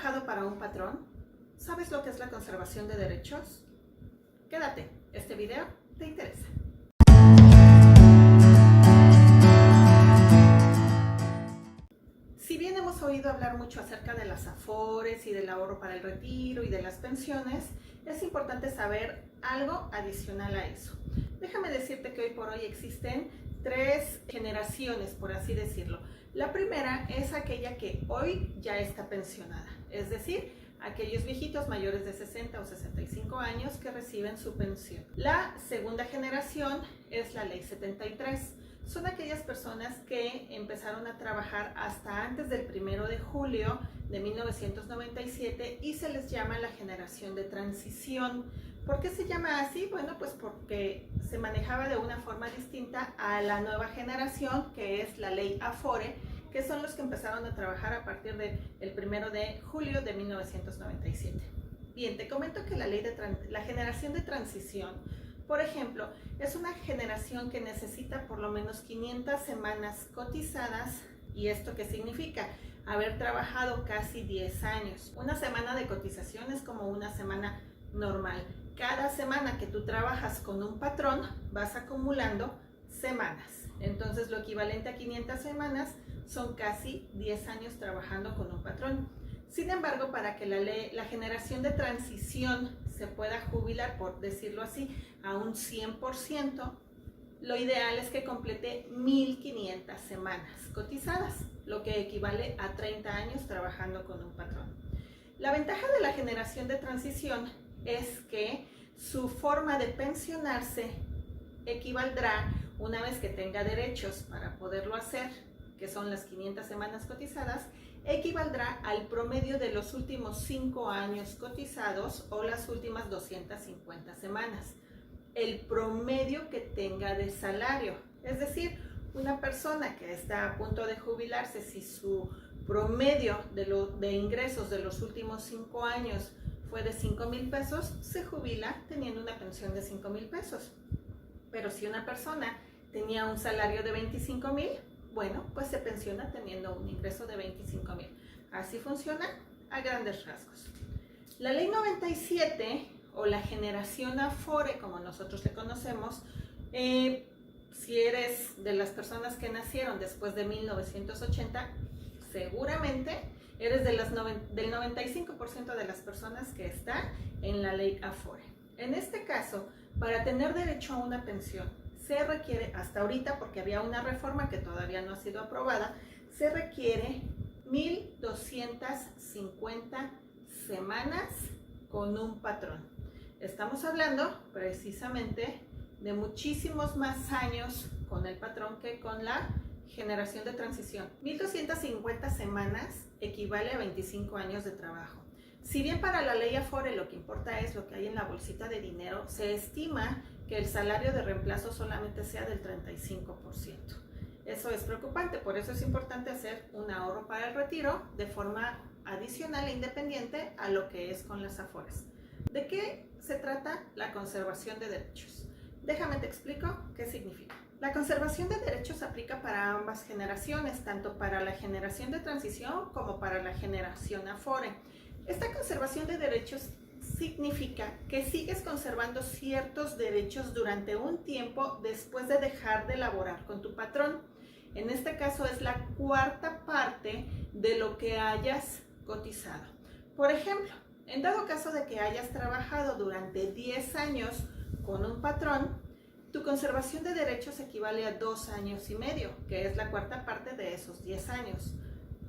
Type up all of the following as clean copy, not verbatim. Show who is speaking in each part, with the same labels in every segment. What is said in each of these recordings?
Speaker 1: trabajado para un patrón? ¿Sabes lo que es la conservación de derechos? Quédate, este video te interesa. Si bien hemos oído hablar mucho acerca de las afores y del ahorro para el retiro y de las pensiones, es importante saber algo adicional a eso. Déjame decirte que hoy por hoy existen tres generaciones, por así decirlo. La primera es aquella que hoy ya está pensionada, es decir, aquellos viejitos mayores de 60 o 65 años que reciben su pensión. La segunda generación es la Ley 73. Son aquellas personas que empezaron a trabajar hasta antes del 1 de julio de 1997 y se les llama la generación de transición. ¿Por qué se llama así? Bueno, pues porque se manejaba de una forma distinta a la nueva generación, que es la ley Afore, que son los que empezaron a trabajar a partir del 1 de julio de 1997. Bien, te comento que la generación de transición, por ejemplo, es una generación que necesita por lo menos 500 semanas cotizadas. ¿Y esto qué significa? Haber trabajado casi 10 años. Una semana de cotización es como una semana normal. Cada semana que tú trabajas con un patrón, vas acumulando semanas. Entonces, lo equivalente a 500 semanas son casi 10 años trabajando con un patrón. Sin embargo, para que la generación de transición se pueda jubilar, por decirlo así, a un 100%, lo ideal es que complete 1500 semanas cotizadas, lo que equivale a 30 años trabajando con un patrón. La ventaja de la generación de transición es que su forma de pensionarse equivaldrá, una vez que tenga derechos para poderlo hacer, que son las 500 semanas cotizadas, equivaldrá al promedio de los últimos 5 años cotizados o las últimas 250 semanas. El promedio que tenga de salario, es decir, una persona que está a punto de jubilarse, si su promedio de ingresos de los últimos 5 años fue de 5,000 pesos, se jubila teniendo una pensión de 5,000 pesos. Pero si una persona tenía un salario de 25,000, bueno, pues se pensiona teniendo un ingreso de 25,000. Así funciona a grandes rasgos. La ley 97 o la generación Afore, como nosotros le conocemos, si eres de las personas que nacieron después de 1980, seguramente eres del 95% de las personas que está en la ley Afore. En este caso, para tener derecho a una pensión, se requiere, hasta ahorita, porque había una reforma que todavía no ha sido aprobada, se requiere 1250 semanas con un patrón. Estamos hablando precisamente de muchísimos más años con el patrón que con la generación de transición. 1250 semanas equivale a 25 años de trabajo. Si bien para la ley Afore lo que importa es lo que hay en la bolsita de dinero, se estima que el salario de reemplazo solamente sea del 35%. Eso es preocupante, por eso es importante hacer un ahorro para el retiro de forma adicional e independiente a lo que es con las Afores. ¿De qué se trata la conservación de derechos? Déjame te explico qué significa. La conservación de derechos aplica para ambas generaciones, tanto para la generación de transición como para la generación Afore. Esta conservación de derechos significa que sigues conservando ciertos derechos durante un tiempo después de dejar de laborar con tu patrón. En este caso es la cuarta parte de lo que hayas cotizado. Por ejemplo, en dado caso de que hayas trabajado durante 10 años con un patrón, tu conservación de derechos equivale a 2 años y medio, que es la cuarta parte de esos 10 años.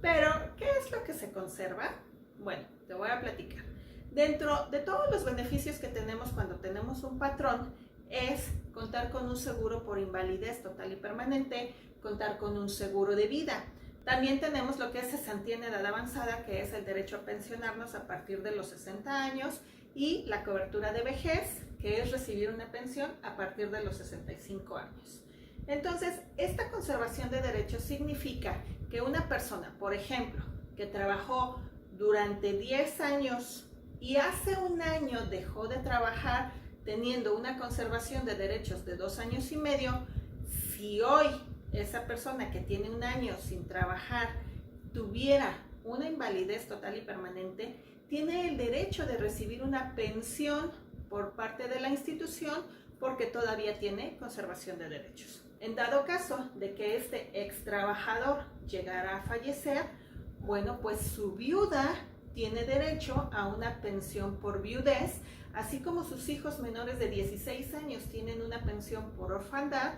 Speaker 1: Pero, ¿qué es lo que se conserva? Bueno, te voy a platicar. Dentro de todos los beneficios que tenemos cuando tenemos un patrón es contar con un seguro por invalidez total y permanente, contar con un seguro de vida. También tenemos lo que es cesantía en edad avanzada, que es el derecho a pensionarnos a partir de los 60 años, y la cobertura de vejez, que es recibir una pensión a partir de los 65 años. Entonces, esta conservación de derechos significa que una persona, por ejemplo, que trabajó durante 10 años y hace un año dejó de trabajar teniendo una conservación de derechos de 2 años y medio, si hoy esa persona que tiene un año sin trabajar tuviera una invalidez total y permanente, tiene el derecho de recibir una pensión por parte de la institución porque todavía tiene conservación de derechos. En dado caso de que este ex trabajador llegara a fallecer, bueno, pues su viuda tiene derecho a una pensión por viudez, así como sus hijos menores de 16 años tienen una pensión por orfandad,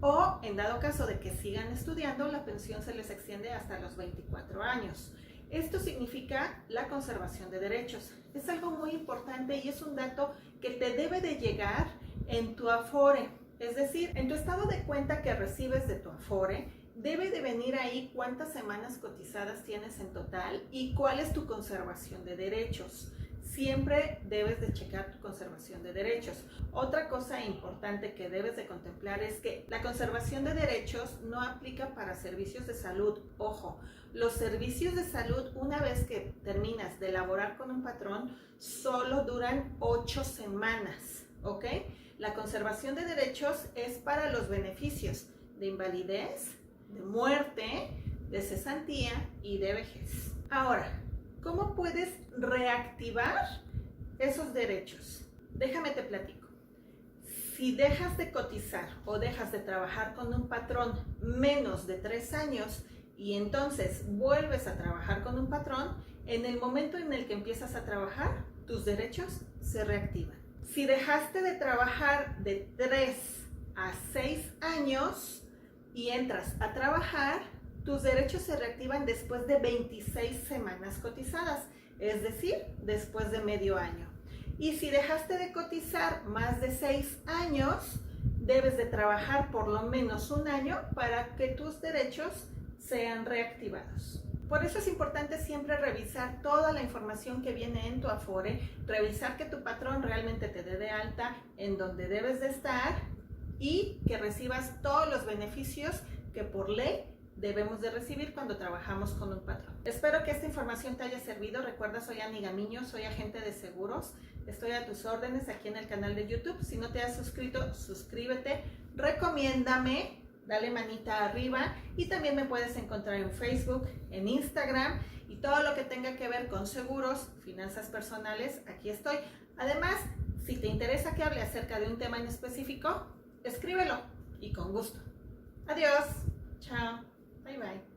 Speaker 1: o en dado caso de que sigan estudiando, la pensión se les extiende hasta los 24 años. Esto significa la conservación de derechos. Es algo muy importante y es un dato que te debe de llegar en tu Afore. Es decir, en tu estado de cuenta que recibes de tu Afore, debe de venir ahí cuántas semanas cotizadas tienes en total y cuál es tu conservación de derechos. Siempre debes de checar tu conservación de derechos. Otra cosa importante que debes de contemplar es que la conservación de derechos no aplica para servicios de salud. Ojo, los servicios de salud, una vez que terminas de laborar con un patrón, solo duran 8 semanas, ¿ok? La conservación de derechos es para los beneficios de invalidez, de muerte, de cesantía y de vejez. Ahora, ¿cómo puedes reactivar esos derechos? Déjame te platico. Si dejas de cotizar o dejas de trabajar con un patrón menos de 3 años y entonces vuelves a trabajar con un patrón, en el momento en el que empiezas a trabajar, tus derechos se reactivan. Si dejaste de trabajar de 3 a 6 años y entras a trabajar, tus derechos se reactivan después de 26 semanas cotizadas, es decir, después de medio año. Y si dejaste de cotizar más de 6 años, debes de trabajar por lo menos un año para que tus derechos sean reactivados. Por eso es importante siempre revisar toda la información que viene en tu Afore, revisar que tu patrón realmente te dé de alta en donde debes de estar y que recibas todos los beneficios que por ley debemos de recibir cuando trabajamos con un patrón. Espero que esta información te haya servido. Recuerda, soy Ani Gamiño, soy agente de seguros. Estoy a tus órdenes aquí en el canal de YouTube. Si no te has suscrito, suscríbete, recomiéndame, dale manita arriba y también me puedes encontrar en Facebook, en Instagram y todo lo que tenga que ver con seguros, finanzas personales, aquí estoy. Además, si te interesa que hable acerca de un tema en específico, escríbelo y con gusto. Adiós. Chao. Bye bye.